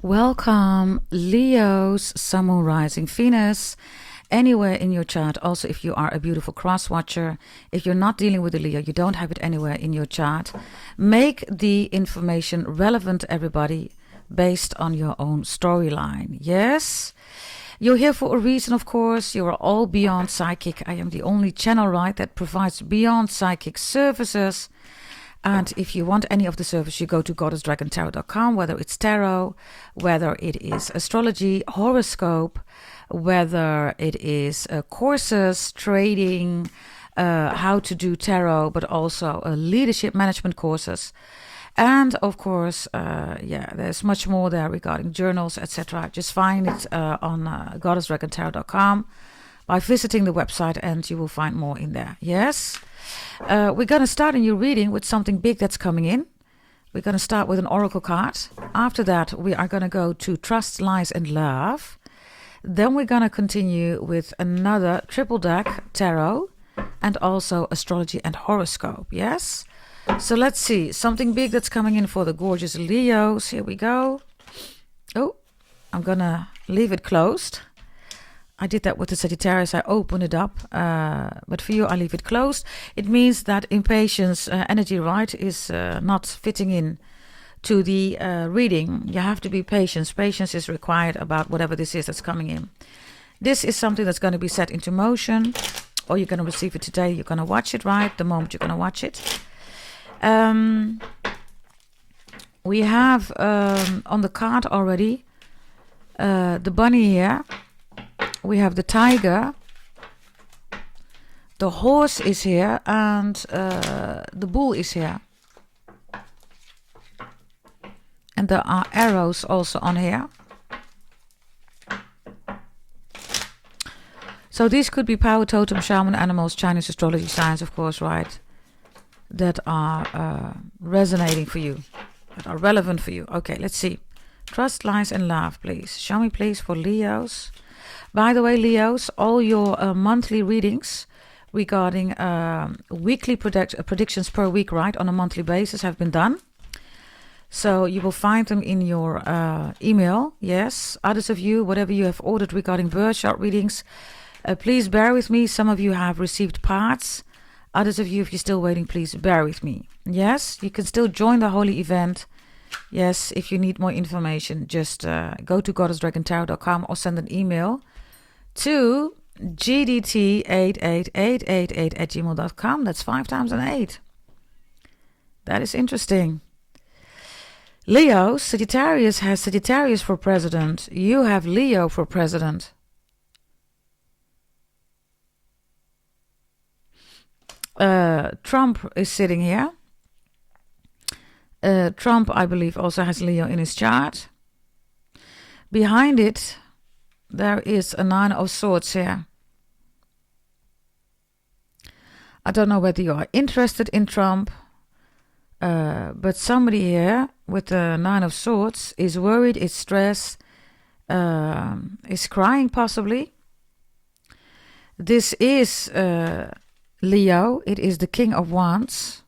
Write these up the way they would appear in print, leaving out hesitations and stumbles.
Welcome, Leos, Sun, Moon, Rising, Venus, anywhere in your chart. Also, if you are a beautiful cross watcher, if you're not dealing with a Leo, you don't have it anywhere in your chart, make the information relevant to everybody based on your own storyline. Yes? You're here for a reason, of course. You are all beyond psychic. I am the only channel, right, that provides beyond psychic services. And if you want any of the service, you go to goddessdragontarot.com, whether it's tarot, whether it is astrology, horoscope, whether it is courses, trading, how to do tarot, but also leadership management courses. And of course, there's much more there regarding journals, etc. Just find it on goddessdragontarot.com by visiting the website, and you will find more in there. Yes? We're going to start a new reading with something big that's coming in. We're going to start with an oracle card. After that, we are going to go to Trust, Lies, and Love. Then we're going to continue with another triple deck tarot and also astrology and horoscope. Yes? So let's see. Something big that's coming in for the gorgeous Leos. Here we go. Oh, I'm going to leave it closed. I did that with the Sagittarius. I open it up, but for you, I leave it closed. It means that impatience, energy, right, is not fitting in to the reading. You have to be patient. Patience is required about whatever this is that's coming in. This is something that's going to be set into motion, or you're going to receive it today. You're going to watch it, right, the moment you're going to watch it. We have on the card already the bunny here. We have the tiger, the horse is here, and the bull is here. And there are arrows also on here. So these could be power totem, shaman, animals, Chinese astrology, signs, of course, right? That are resonating for you, that are relevant for you. Okay, let's see. Trust, lies, and love, please. Show me, please, for Leos. By the way, Leos, all your monthly readings regarding weekly predictions per week, right, on a monthly basis have been done. So you will find them in your email. Yes, others of you, whatever you have ordered regarding birth chart readings, please bear with me. Some of you have received parts. Others of you, if you're still waiting, please bear with me. Yes, you can still join the holy event. Yes, if you need more information, just go to goddessdragontarot.com or send an email to gdt88888@gmail.com. That's 5 times an 8. That is interesting. Leo, Sagittarius has Sagittarius for president. You have Leo for president. Trump is sitting here. Trump, I believe, also has Leo in his chart. Behind it, there is a 9 of Swords here. I don't know whether you are interested in Trump, but somebody here with the 9 of Swords is worried, is stressed, is crying possibly. This is Leo. It is the King of Wands.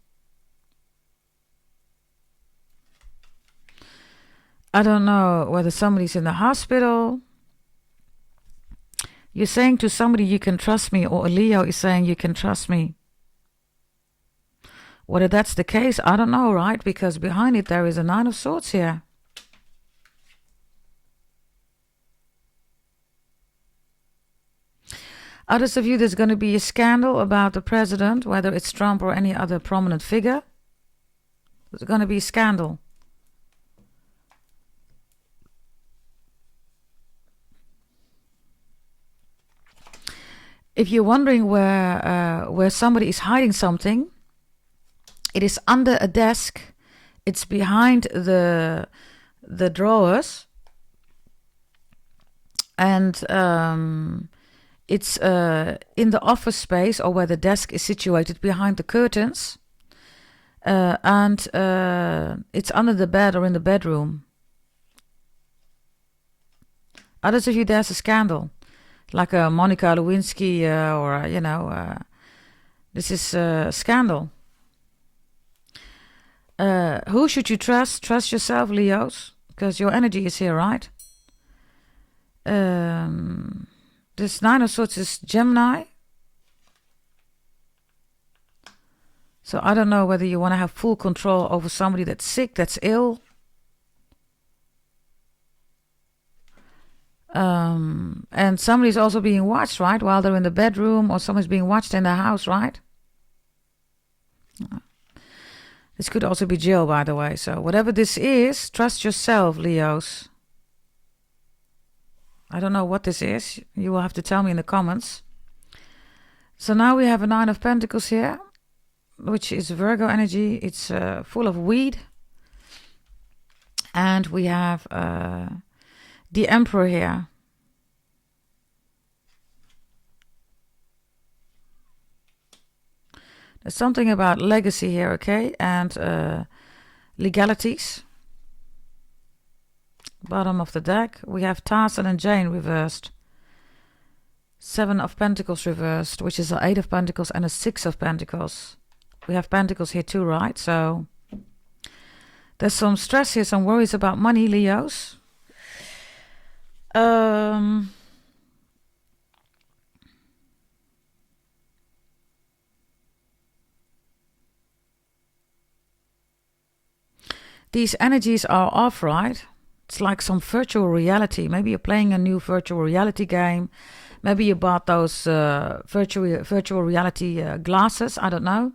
I don't know whether somebody's in the hospital. You're saying to somebody, you can trust me, or a Leo is saying, you can trust me. Whether that's the case, I don't know, right? Because behind it, there is a 9 of Swords here. Others of you, there's going to be a scandal about the president, whether it's Trump or any other prominent figure. There's going to be a scandal. If you're wondering where somebody is hiding something, it is under a desk. It's behind the drawers, and it's in the office space, or where the desk is situated, behind the curtains, and it's under the bed or in the bedroom. Others of you, there's a scandal. Like a Monica Lewinsky or, this is a scandal. Who should you trust? Trust yourself, Leos. because your energy is here, right? This Nine of Swords is Gemini. So I don't know whether you want to have full control over somebody that's sick, that's ill. And somebody's also being watched, right? While they're in the bedroom, or someone's being watched in the house, right? This could also be Jill, by the way. So whatever this is, trust yourself, Leos. I don't know what this is. You will have to tell me in the comments. So now we have a Nine of Pentacles here, which is Virgo energy. It's full of weed. And we have the Emperor here. There's something about legacy here, okay? And legalities. Bottom of the deck. We have Tarzan and Jane reversed. Seven of Pentacles reversed, which is an Eight of Pentacles and a Six of Pentacles. We have Pentacles here too, right? So there's some stress here, some worries about money, Leos. These energies are off, right? It's like some virtual reality. Maybe you're playing a new virtual reality game. Maybe you bought those virtual reality glasses. I don't know.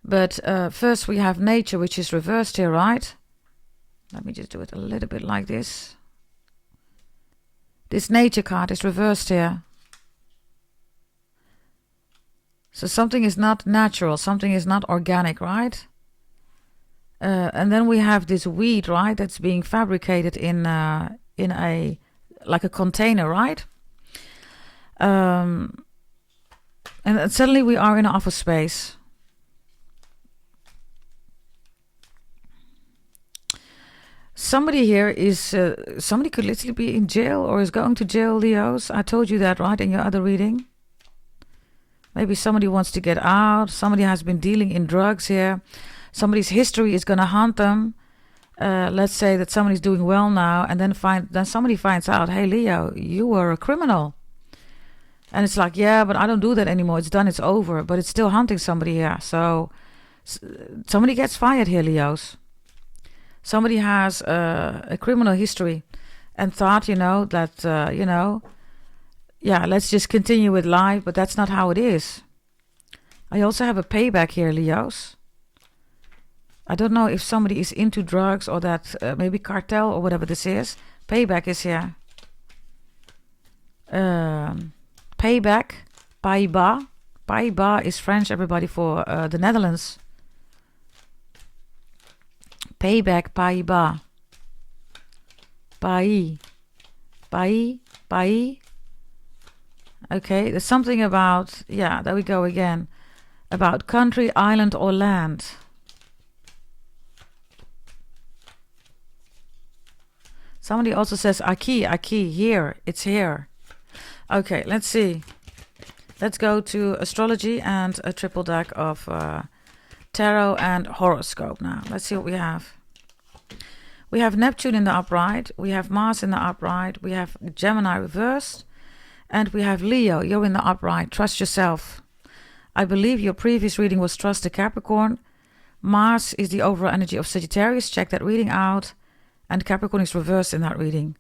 But first we have nature, which is reversed here, right? Let me just do it a little bit like this. This nature card is reversed here. So something is not natural. Something is not organic, right? And then we have this weed, right? That's being fabricated in a like a container, right? And suddenly we are in an office space. Somebody here is somebody could literally be in jail or is going to jail, Leos. I told you that, right, in your other reading. Maybe somebody wants to get out. Somebody has been dealing in drugs here. Somebody's history is going to haunt them. Let's say that somebody's doing well now, and then somebody finds out, hey, Leo, you were a criminal. And it's like, yeah, but I don't do that anymore. It's done. It's over. But it's still haunting somebody here. So somebody gets fired here, Leos. Somebody has a criminal history and thought, that, yeah, let's just continue with life. But that's not how it is. I also have a payback here, Leos. I don't know if somebody is into drugs or that maybe cartel or whatever this is. Payback is here. Payback, paiba. Paiba is French, everybody, for the Netherlands. Payback, paiba. Pai. Pai. Pai. Okay, there's something about, yeah, there we go again. About country, island, or land. Somebody also says Aki, here, it's here. Okay, let's see. Let's go to astrology and a triple deck of tarot and horoscope now. Let's see what we have. We have Neptune in the upright. We have Mars in the upright. We have Gemini reversed. And we have Leo, you're in the upright. Trust yourself. I believe your previous reading was Trust the Capricorn. Mars is the overall energy of Sagittarius. Check that reading out. And Capricorn is reversed in that reading.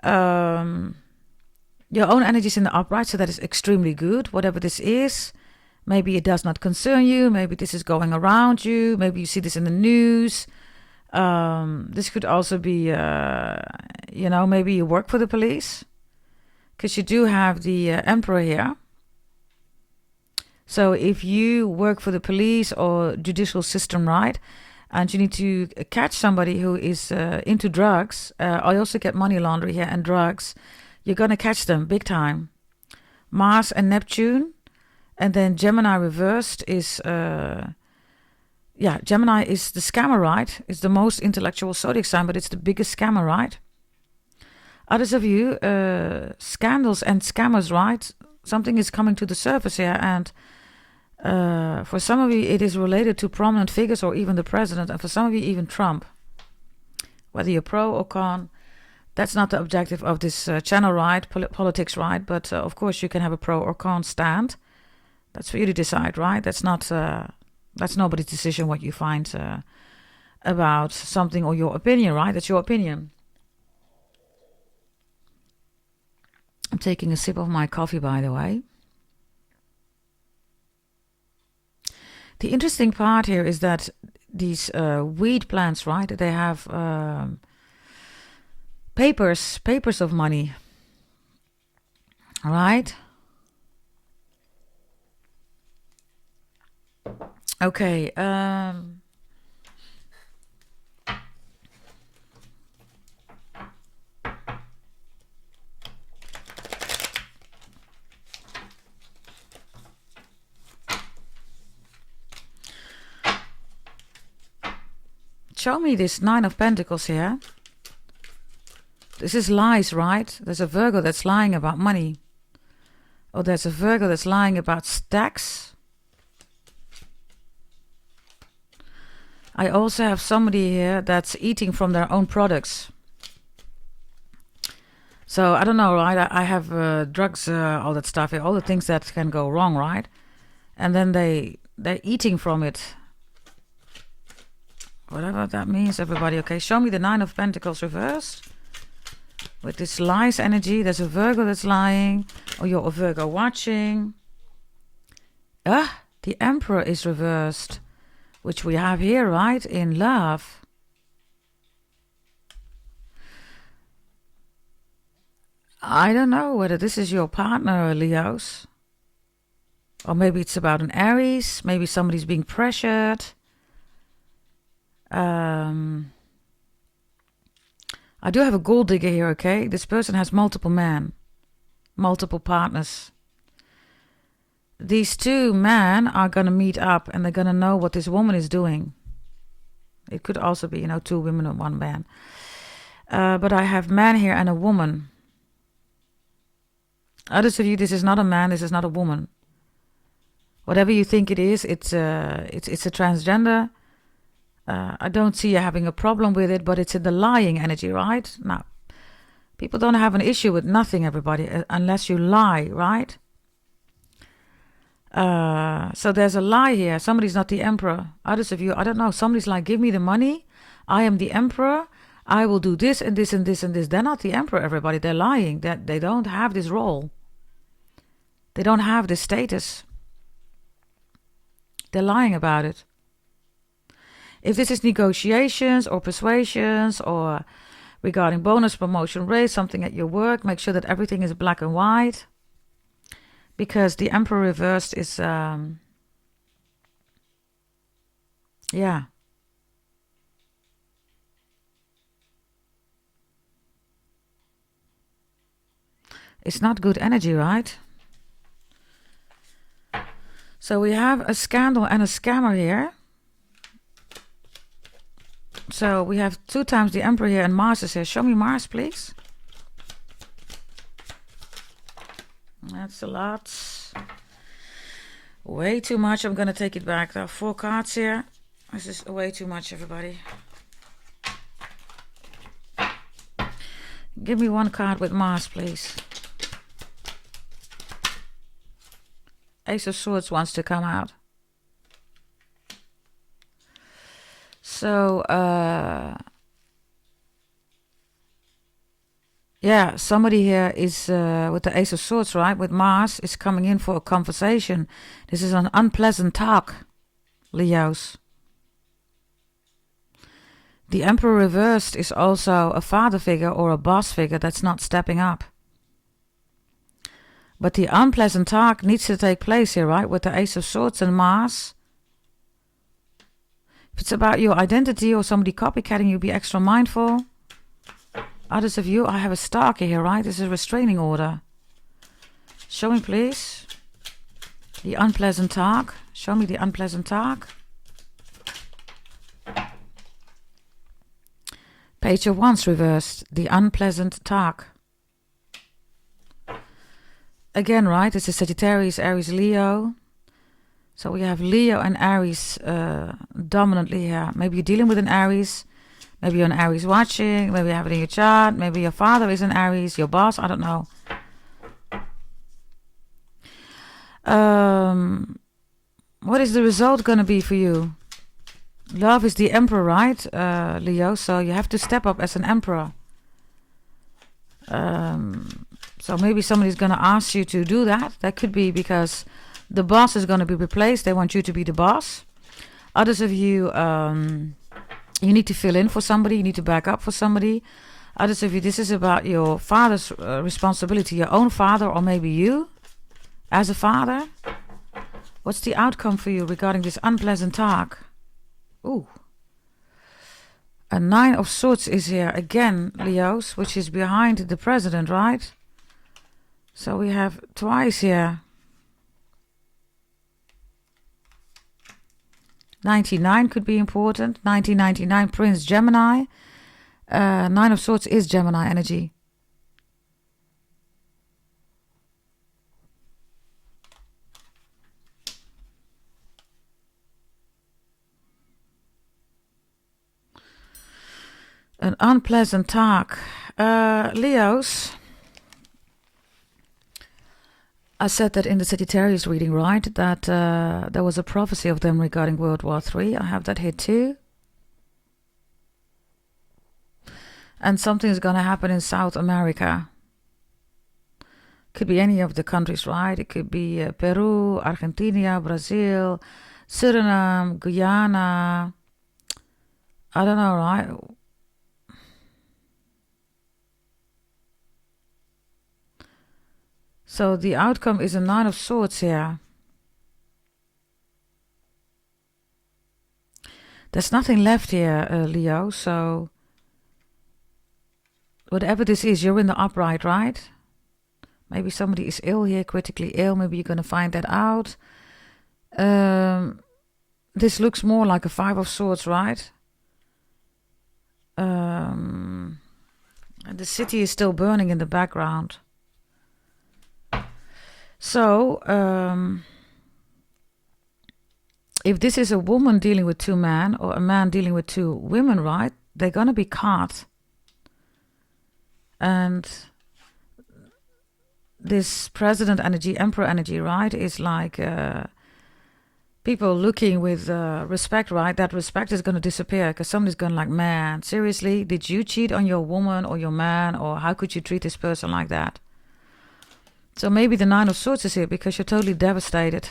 Your own energy is in the upright, so that is extremely good. Whatever this is, maybe it does not concern you. Maybe this is going around you. Maybe you see this in the news. This could also be, maybe you work for the police. Because you do have the Emperor here. So if you work for the police or judicial system, right, and you need to catch somebody who is into drugs, I also get money laundering here and drugs, you're going to catch them big time. Mars and Neptune. And then Gemini reversed is, Gemini is the scammer, right? It's the most intellectual zodiac sign, but it's the biggest scammer, right? Others of you, scandals and scammers, right? Something is coming to the surface here, and for some of you, it is related to prominent figures or even the president, and for some of you, even Trump. whether you're pro or con. That's not the objective of this channel, right? Politics, right? But of course, you can have a pro or con stand. That's for you to decide, right? That's nobody's decision what you find about something or your opinion, right? That's your opinion. I'm taking a sip of my coffee, by the way. The interesting part here is that these weed plants, right? They have papers of money, right? Okay. Show me this Nine of Pentacles here. This is lies, right? There's a Virgo that's lying about money. Or there's a Virgo that's lying about stacks. I also have somebody here that's eating from their own products. So I don't know, right? I have drugs, all that stuff here, all the things that can go wrong, right? And then they're eating from it. Whatever that means, everybody. Okay, show me the Nine of Pentacles reversed. With this lies energy, there's a Virgo that's lying. Or you're a Virgo watching. The Emperor is reversed. Which we have here, right? In love. I don't know whether this is your partner, Leos. Or maybe it's about an Aries. Maybe somebody's being pressured. I do have a gold digger here, okay? This person has multiple men, multiple partners. These two men are going to meet up and they're going to know what this woman is doing. It could also be, two women and one man. But I have man here and a woman. Others of you, this is not a man, this is not a woman. Whatever you think it is, it's a transgender. I don't see you having a problem with it, but it's in the lying energy, right? Now, people don't have an issue with nothing, everybody, unless you lie, right? So there's a lie here. Somebody's not the Emperor. Others of you, I don't know, somebody's like, give me the money. I am the Emperor. I will do this and this and this and this. They're not the Emperor, everybody. They're lying. They don't have this role. They don't have this status. They're lying about it. If this is negotiations or persuasions or regarding bonus, promotion, raise, something at your work, make sure that everything is black and white. Because the Emperor reversed is, yeah. It's not good energy, right? So we have a scandal and a scammer here. So we have 2 times the Emperor here and Mars is here. Show me Mars, please. That's a lot. Way too much. I'm going to take it back. There are 4 cards here. This is way too much, everybody. Give me 1 card with Mars, please. Ace of Swords wants to come out. So, yeah, somebody here is, with the Ace of Swords, right, with Mars, is coming in for a conversation. This is an unpleasant talk, Leos. The Emperor reversed is also a father figure or a boss figure that's not stepping up. But the unpleasant talk needs to take place here, right, with the Ace of Swords and Mars. If it's about your identity or somebody copycatting you, be extra mindful. Others of you, I have a stalker here, right? This is a restraining order. Show me, please. The unpleasant talk. Show me the unpleasant talk. Page of Wands reversed. The unpleasant talk. Again, right? This is Sagittarius, Aries, Leo. So we have Leo and Aries dominantly here. Maybe you're dealing with an Aries. Maybe you're an Aries watching. Maybe you have it in your chart. Maybe your father is an Aries, your boss. I don't know. What is the result going to be for you? Love is the emperor, right, Leo? So you have to step up as an emperor. So maybe somebody's going to ask you to do that. That could be because the boss is going to be replaced. They want you to be the boss. Others of you, you need to fill in for somebody. You need to back up for somebody. Others of you, this is about your father's responsibility, your own father, or maybe you as a father. What's the outcome for you regarding this unpleasant talk? Ooh. A 9 of Swords is here again, Leos, which is behind the president, right? So we have twice here. 99 could be important. 1999, Prince Gemini. 9 of Swords is Gemini energy. An unpleasant talk. Leos. I said that in the Sagittarius reading, right? That there was a prophecy of them regarding World War III. I have that here too. And something is going to happen in South America. Could be any of the countries, right? It could be Peru, Argentina, Brazil, Suriname, Guyana. I don't know, right? So the outcome is a 9 of Swords here. There's nothing left here, Leo. So whatever this is, you're in the upright, right? Maybe somebody is ill here, critically ill. Maybe you're going to find that out. This looks more like a 5 of Swords, right? And the city is still burning in the background. So, if this is a woman dealing with 2 men or a man dealing with 2 women, right, they're going to be caught. And this president energy, emperor energy, right, is like people looking with respect, right? That respect is going to disappear because somebody's going like, man, seriously, did you cheat on your woman or your man, or how could you treat this person like that? So maybe the 9 of Swords is here because you're totally devastated.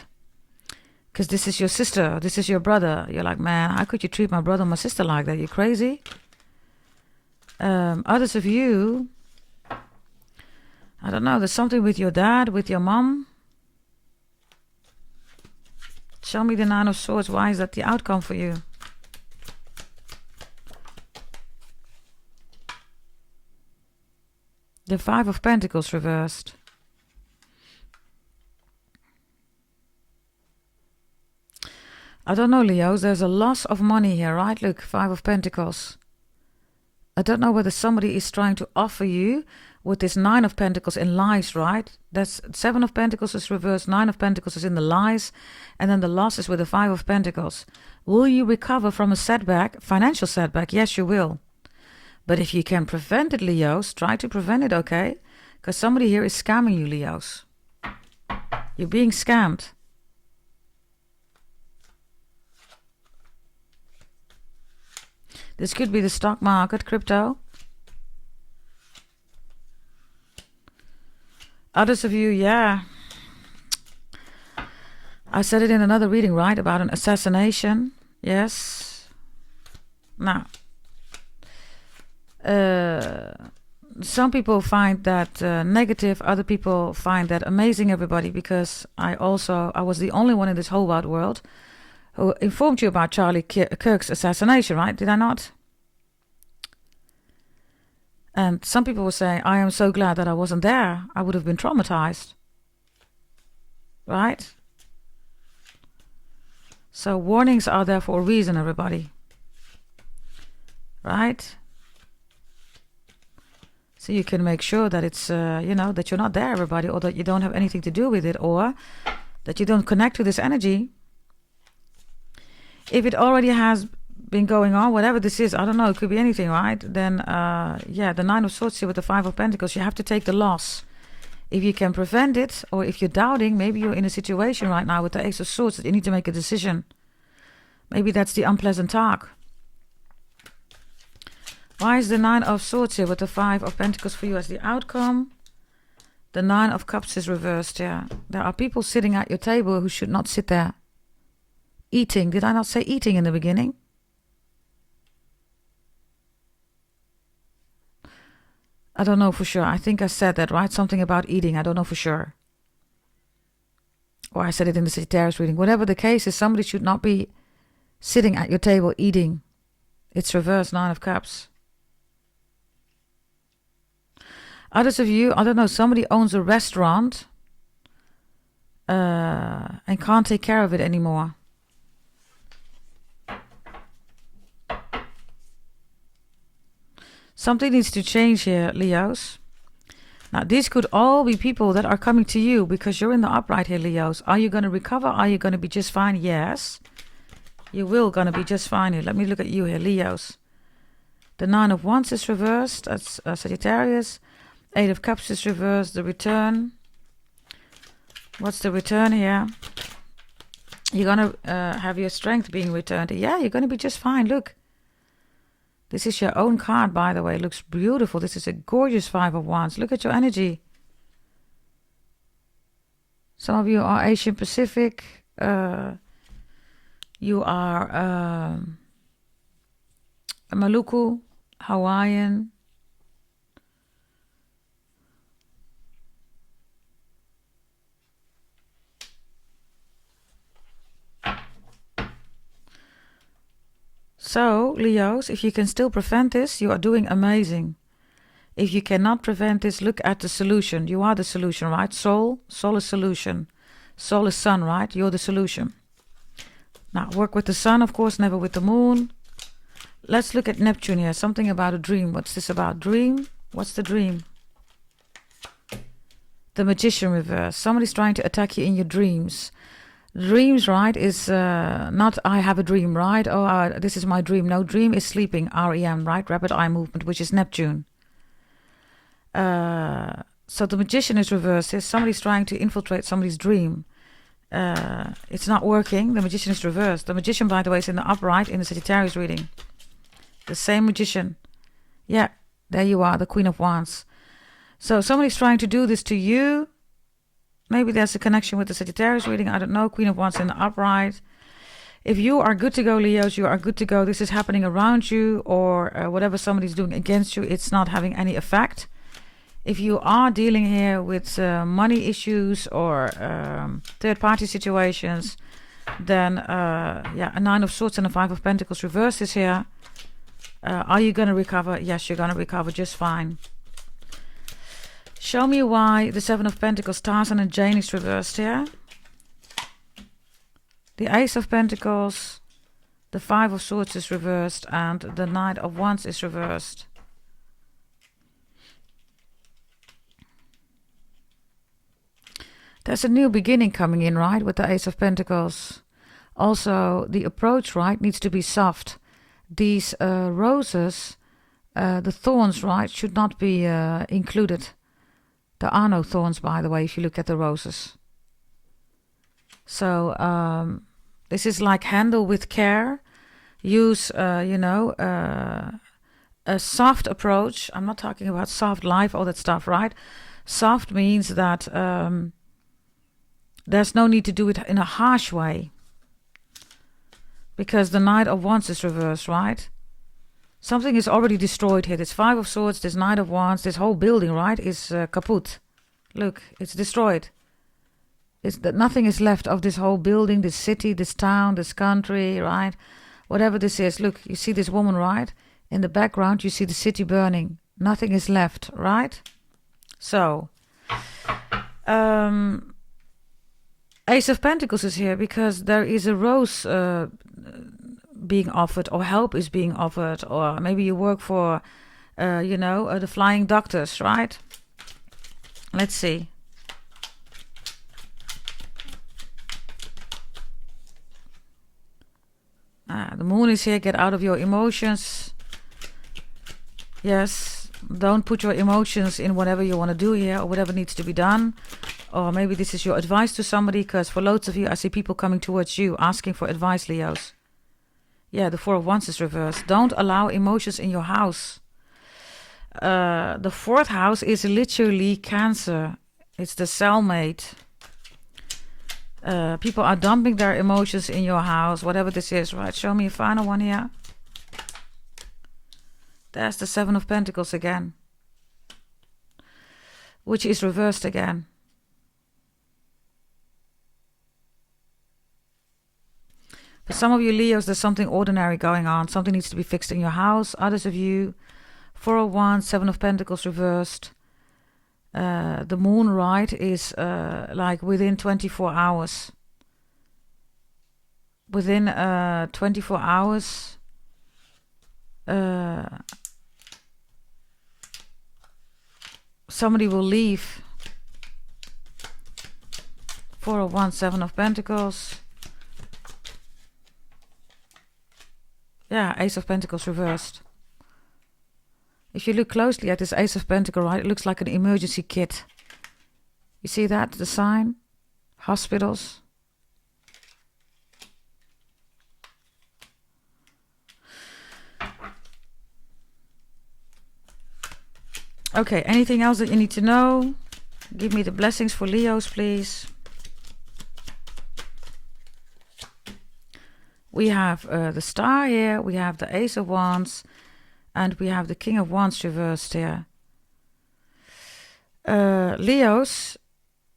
Because this is your sister, this is your brother. You're like, man, how could you treat my brother and my sister like that? You crazy? Others of you, I don't know, there's something with your dad, with your mom. Show me the 9 of Swords. Why is that the outcome for you? The 5 of Pentacles reversed. I don't know, Leos. There's a loss of money here, right? Look, 5 of Pentacles. I don't know whether somebody is trying to offer you with this 9 of Pentacles in lies, right? That's 7 of Pentacles is reversed, 9 of Pentacles is in the lies, and then the loss is with the 5 of Pentacles. Will you recover from a setback, financial setback? Yes, you will. But if you can prevent it, Leos, try to prevent it, okay? Because somebody here is scamming you, Leos. You're being scammed. This could be the stock market, crypto. Others of you, yeah. I said it in another reading, right? About an assassination. Yes. Now, some people find that negative. Other people find that amazing, everybody. Because I was the only one in this whole wide world who informed you about Charlie Kirk's assassination, right? Did I not? And some people were saying, I am so glad that I wasn't there. I would have been traumatized. Right? So warnings are there for a reason, everybody. Right? So you can make sure that it's, that you're not there, everybody, or that you don't have anything to do with it, or that you don't connect to this energy. If it already has been going on, whatever this is, I don't know, it could be anything, right? Then, yeah, the Nine of Swords here with the Five of Pentacles, you have to take the loss. If you can prevent it, or if you're doubting, maybe you're in a situation right now with the Ace of Swords that you need to make a decision. Maybe that's the unpleasant talk. Why is the Nine of Swords here with the Five of Pentacles for you as the outcome? The Nine of Cups is reversed, yeah. There are people sitting at your table who should not sit there. Eating. Did I not say eating in the beginning? I don't know for sure. I think I said that, right? Something about eating. I don't know for sure. Or I said it in the Sagittarius reading. Whatever the case is, somebody should not be sitting at your table eating. It's reversed, Nine of Cups. Others of you, I don't know, somebody owns a restaurant and can't take care of it anymore. Something needs to change here, Leos. Now, these could all be people that are coming to you because you're in the upright here, Leos. Are you going to recover? Are you going to be just fine? Yes. You will going to be just fine here. Let me look at you here, Leos. The Nine of Wands is reversed. That's Sagittarius. Eight of Cups is reversed. The return. What's the return here? You're going to have your strength being returned. Yeah, you're going to be just fine. Look. This is your own card, by the way. It looks beautiful. This is a gorgeous Five of Wands. Look at your energy. Some of you are Asian Pacific. You are Maluku, Hawaiian. So, Leos, if you can still prevent this, you are doing amazing. If you cannot prevent this, look at the solution. You are the solution, right? Soul is solution. Soul is sun, right? You're the solution. Now, work with the sun, of course, never with the moon. Let's look at Neptune here. Something about a dream. What's this about? Dream? What's the dream? The Magician reverse. Somebody's trying to attack you in your dreams. Dreams, right, is not I have a dream, right? Oh, this is my dream. No, dream is sleeping, REM, right? Rapid eye movement, which is Neptune. So the Magician is reversed. Somebody's trying to infiltrate somebody's dream. It's not working. The Magician is reversed. The Magician, by the way, is in the upright in the Sagittarius reading. The same Magician. Yeah, there you are, the Queen of Wands. So somebody's trying to do this to you. Maybe there's a connection with the Sagittarius reading. I don't know. Queen of Wands in the upright. If you are good to go, Leos, you are good to go. This is happening around you or whatever somebody's doing against you. It's not having any effect. If you are dealing here with money issues or third-party situations, then, yeah, a Nine of Swords and a Five of Pentacles reverse is here. Are you going to recover? Yes, you're going to recover just fine. Show me why the Seven of Pentacles, Tarzan and Jane is reversed here. The Ace of Pentacles, the Five of Swords is reversed, and the Knight of Wands is reversed. There's a new beginning coming in, right, with the Ace of Pentacles. Also, the approach, right, needs to be soft. These roses, the thorns, right, should not be included. There are no thorns, by the way, if you look at the roses. So this is like handle with care. Use, you know, a soft approach. I'm not talking about soft life, all that stuff, right? Soft means that there's no need to do it in a harsh way. Because the Knight of Wands is reversed, right? Something is already destroyed here. This Five of Swords, this Knight of Wands, this whole building, right, is kaput. Look, it's destroyed. Nothing is left of this whole building, this city, this town, this country, right? Whatever this is. Look, you see this woman, right? In the background, you see the city burning. Nothing is left, right? So, Ace of Pentacles is here because there is a rose being offered, or help is being offered, or maybe you work for, you know, the flying doctors, right? Let's see. The The moon is here. Get out of your emotions. Yes, don't put your emotions in whatever you want to do here or whatever needs to be done. Or maybe this is your advice to somebody, because for loads of you, I see people coming towards you asking for advice, Leos. Yeah, the Four of Wands is reversed. Don't allow emotions in your house. The fourth house is literally Cancer. It's the cellmate. People are dumping their emotions in your house, whatever this is, right? Show me a final one here. There's the Seven of Pentacles again, which is reversed again. For some of you Leos, there's something ordinary going on. Something needs to be fixed in your house. Others of you, Four of Wands, Seven of Pentacles reversed. The moon, right, is like within 24 hours. Within 24 hours, somebody will leave. Four of Wands, Seven of Pentacles. Yeah, Ace of Pentacles reversed. If you look closely at this Ace of Pentacles, right, it looks like an emergency kit. You see that, the sign? Hospitals. Okay, anything else that you need to know? Give me the blessings for Leos, please. We have the Star here, we have the Ace of Wands, and we have the King of Wands reversed here. Leos,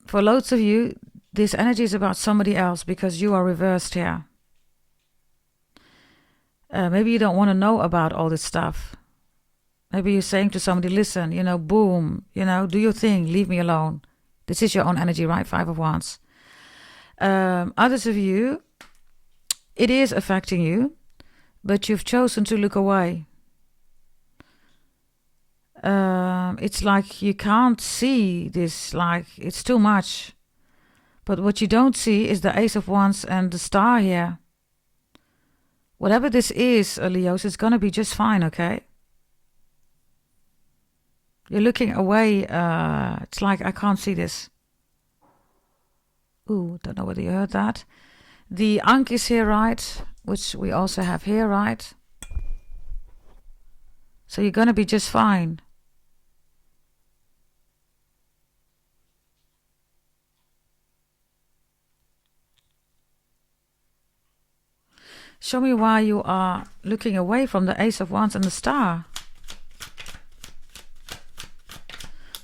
for loads of you, this energy is about somebody else because you are reversed here. Maybe you don't want to know about all this stuff. Maybe you're saying to somebody, listen, you know, boom, you know, do your thing, leave me alone. This is your own energy, right? Five of Wands. Others of you, it is affecting you, but you've chosen to look away. It's like you can't see this, like it's too much. But what you don't see is the Ace of Wands and the Star here. Whatever this is, Leos, it's going to be just fine, okay? You're looking away. It's like, I can't see this. Ooh, don't know whether you heard that. The Ankh is here, right? Which we also have here, right? So you're going to be just fine. Show me why you are looking away from the Ace of Wands and the Star.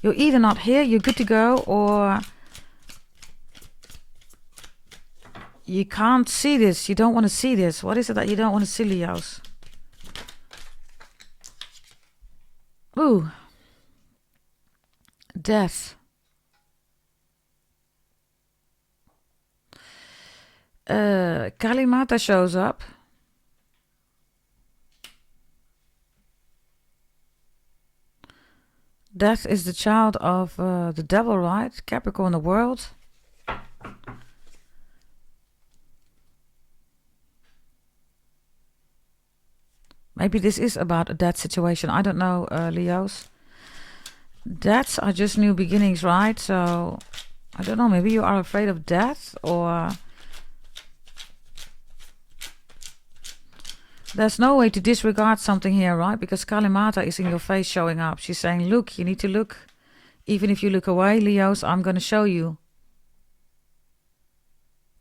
You're either not here, you're good to go, or you can't see this. You don't want to see this. What is it that you don't want to see, Leos? Ooh. Death. Kalimata shows up. Death is the child of the devil, right? Capricorn, the world. Maybe this is about a death situation. I don't know, Leos. Deaths are just new beginnings, right? So, I don't know. Maybe you are afraid of death, or there's no way to disregard something here, right? Because Kalimata is in your face showing up. She's saying, look, you need to look. Even if you look away, Leos, I'm going to show you.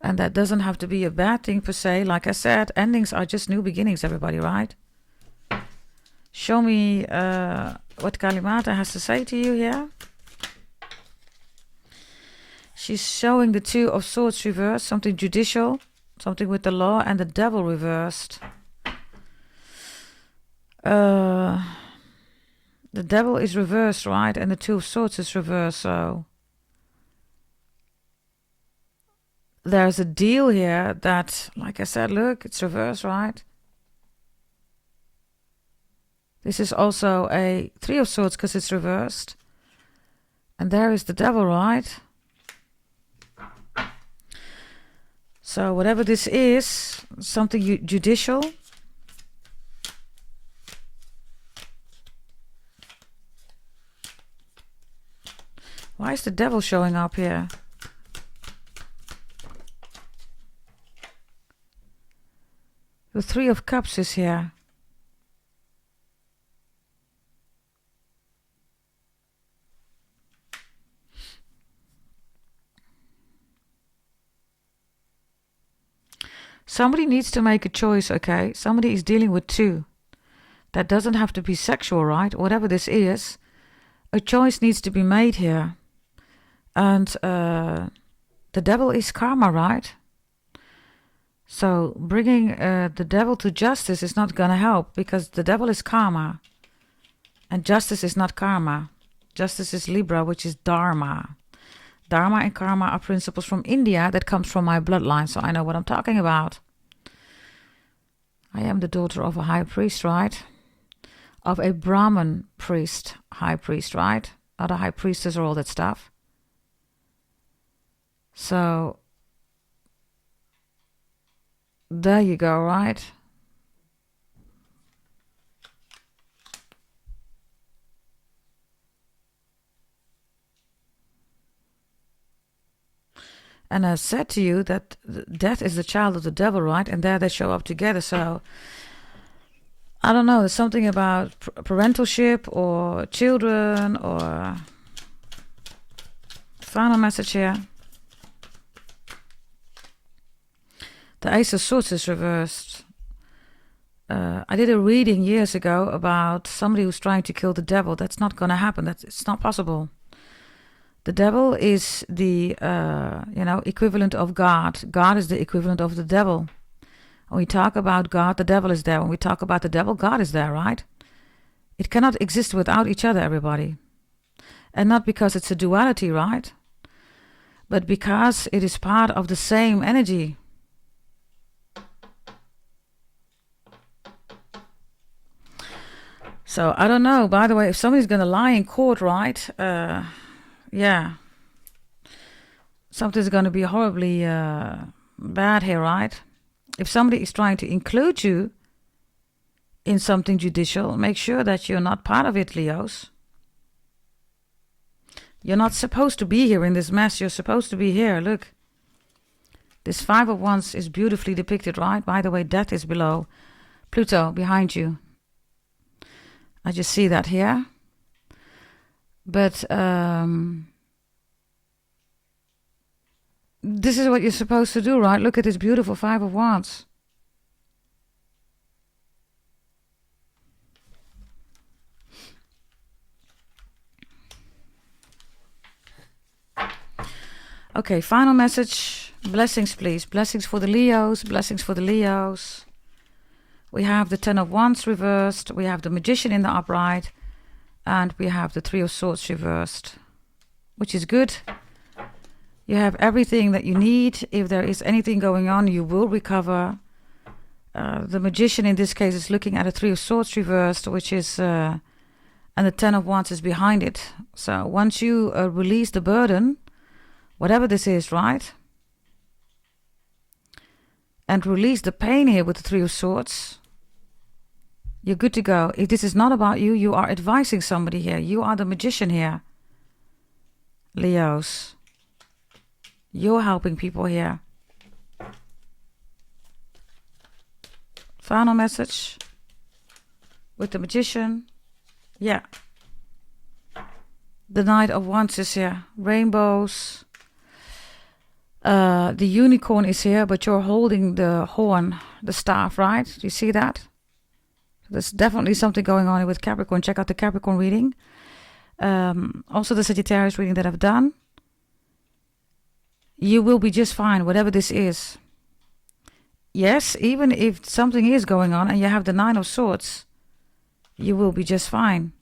And that doesn't have to be a bad thing per se. Like I said, endings are just new beginnings, everybody, right? Show me what Kalimata has to say to you here. She's showing the Two of Swords reversed, something judicial, something with the law, and the Devil reversed. The Devil is reversed, right? And the Two of Swords is reversed, so there's a deal here that, like I said, look, it's reversed, right? This is also a Three of Swords because it's reversed. And there is the Devil, right? So whatever this is, something judicial, Why is the devil showing up here? The Three of Cups is here. Somebody needs to make a choice, okay? Somebody is dealing with two. That doesn't have to be sexual, right? Whatever this is, a choice needs to be made here. And the devil is karma, right? So bringing the devil to justice is not going to help, because the devil is karma. And justice is not karma. Justice is Libra, which is dharma. Dharma and karma are principles from India that comes from my bloodline, so I know what I'm talking about. I am the daughter of a high priest, right? Of a Brahmin priest, high priest, right? Not a high priestess or all that stuff. So, there you go, right? And I said to you that death is the child of the devil, right? And there they show up together. So, I don't know. There's something about parentalship or children or... Final message here. The Ace of Swords is reversed. I did a reading years ago about somebody who's trying to kill the devil. That's not going to happen. It's not possible. The devil is the, equivalent of God. God is the equivalent of the devil. When we talk about God, the devil is there. When we talk about the devil, God is there, right? It cannot exist without each other, everybody. And not because it's a duality, right? But because it is part of the same energy. So, I don't know. By the way, if somebody's going to lie in court, right? Yeah. Something's going to be horribly bad here, right? If somebody is trying to include you in something judicial, make sure that you're not part of it, Leos. You're not supposed to be here in this mess. You're supposed to be here. Look. This Five of Wands is beautifully depicted, right? By the way, death is below. Pluto behind you. I just see that here. But this is what you're supposed to do, right? Look at this beautiful Five of Wands. Okay, final message. Blessings, please. Blessings for the Leos. Blessings for the Leos. We have the Ten of Wands reversed. We have the Magician in the upright. And we have the Three of Swords reversed. Which is good. You have everything that you need. If there is anything going on, you will recover. The Magician in this case is looking at a Three of Swords reversed, which is... and the Ten of Wands is behind it. So once you release the burden, whatever this is, right? And release the pain here with the Three of Swords, you're good to go. If this is not about you, you are advising somebody here. You are the Magician here. Leos. You're helping people here. Final message with the Magician. Yeah. The Knight of Wands is here. Rainbows. The unicorn is here, but you're holding the horn, the staff, right? Do you see that? There's definitely something going on with Capricorn. Check out the Capricorn reading. Also the Sagittarius reading that I've done. You will be just fine, whatever this is. Yes, even if something is going on and you have the Nine of Swords, you will be just fine.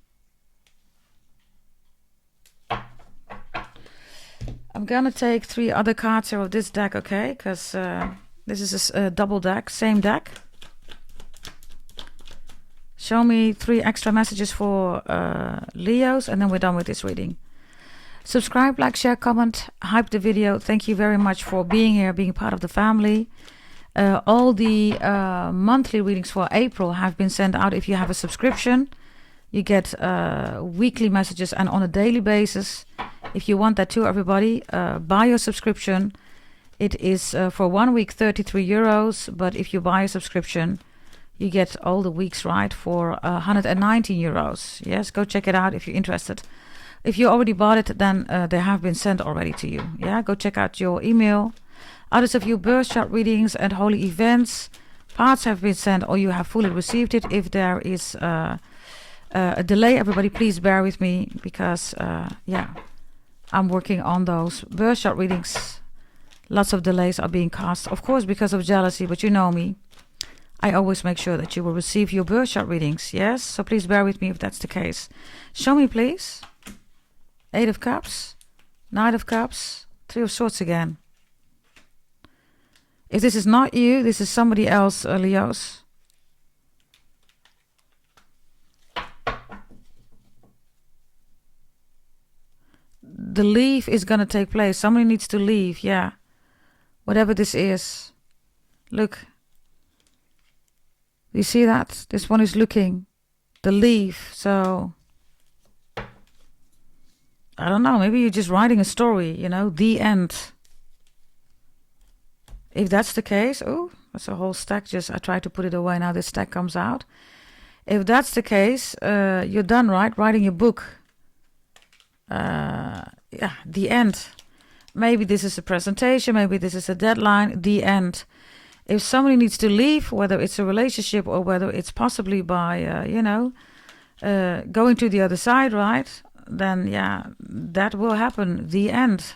I'm gonna take 3 other cards here of this deck, okay? Because this is a double deck, same deck. Show me 3 extra messages for Leos, and then we're done with this reading. Subscribe, like, share, comment, hype the video. Thank you very much for being here, being part of the family. All the monthly readings for April have been sent out. If you have a subscription, you get weekly messages, and on a daily basis If you want that too, everybody, buy your subscription. It is for 1 week 33 euros, but if you buy a subscription, you get all the weeks, right, for 119 euros. Yes, go check it out if you're interested. If you already bought it, then they have been sent already to you. Yeah, go check out your email. Others of you birth chart readings and holy events, parts have been sent or you have fully received it. If there is a delay, everybody, please bear with me because, yeah, I'm working on those birth chart readings. Lots of delays are being cast, of course, because of jealousy, but you know me. I always make sure that you will receive your birth chart readings, yes? So please bear with me if that's the case. Show me, please. 8 of Cups, Knight of Cups, 3 of Swords again. If this is not you, this is somebody else, Leos. The leave is going to take place. Somebody needs to leave, yeah. Whatever this is. Look. You see that? This one is looking. The leaf. So, I don't know. Maybe you're just writing a story, you know. The end. If that's the case. Oh, that's a whole stack. Just I try to put it away. Now this stack comes out. If that's the case, you're done, right? Writing your book. Yeah, the end. Maybe this is a presentation. Maybe this is a deadline. The end. If somebody needs to leave, whether it's a relationship or whether it's possibly by, you know, going to the other side, right? Then, yeah, that will happen. The end.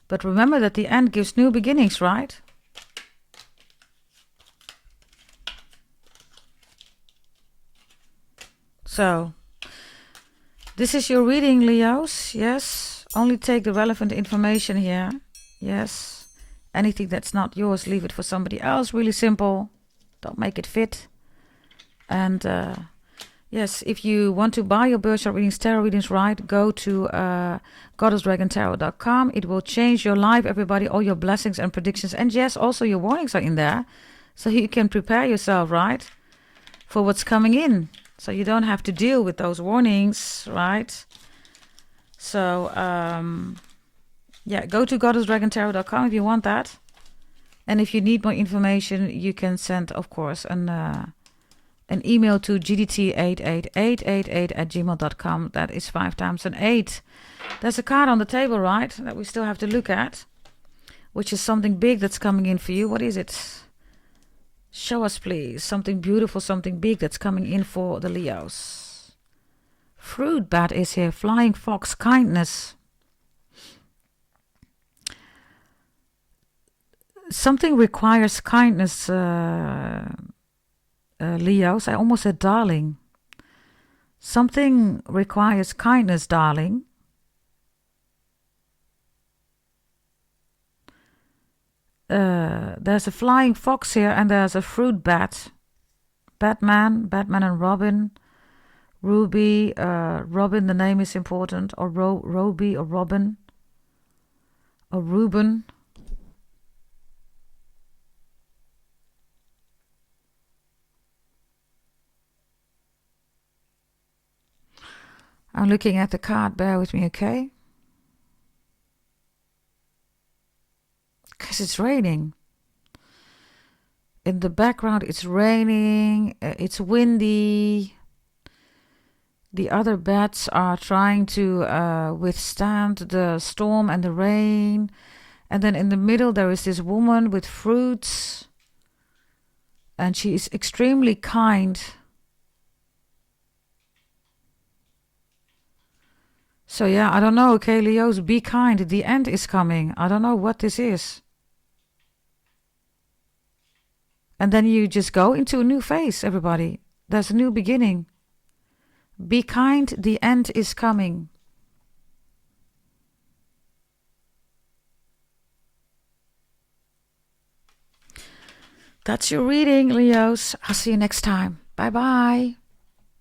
But remember that the end gives new beginnings, right? So, this is your reading, Leos. Yes. Only take the relevant information here. Yes. Anything that's not yours, leave it for somebody else. Really simple. Don't make it fit. And yes, if you want to buy your birth chart readings, tarot readings, right, go to goddessdragontarot.com. It will change your life, everybody. All your blessings and predictions. And yes, also your warnings are in there. So you can prepare yourself, right, for what's coming in. So you don't have to deal with those warnings, right? So, yeah, go to goddessdragontarot.com if you want that. And if you need more information, you can send, of course, an email to gdt88888@gmail.com. That is 5 times an 8. There's a card on the table, right, that we still have to look at, which is something big that's coming in for you. What is it? Show us, please. Something beautiful, something big that's coming in for the Leos. Fruit bat is here. Flying fox, kindness. Something requires kindness, Leos. I almost said darling. Something requires kindness, darling. There's a flying fox here and there's a fruit bat. Batman and Robin. Ruby, Robin, the name is important. Or Roby or Robin. Or Ruben. I'm looking at the card. Bear with me, okay? Because it's raining. In the background, it's raining. It's windy. The other bats are trying to withstand the storm and the rain. And then in the middle, there is this woman with fruits. And she is extremely kind. So yeah, I don't know. Okay, Leos, be kind. The end is coming. I don't know what this is. And then you just go into a new phase, everybody. There's a new beginning. Be kind. The end is coming. That's your reading, Leos. I'll see you next time. Bye-bye.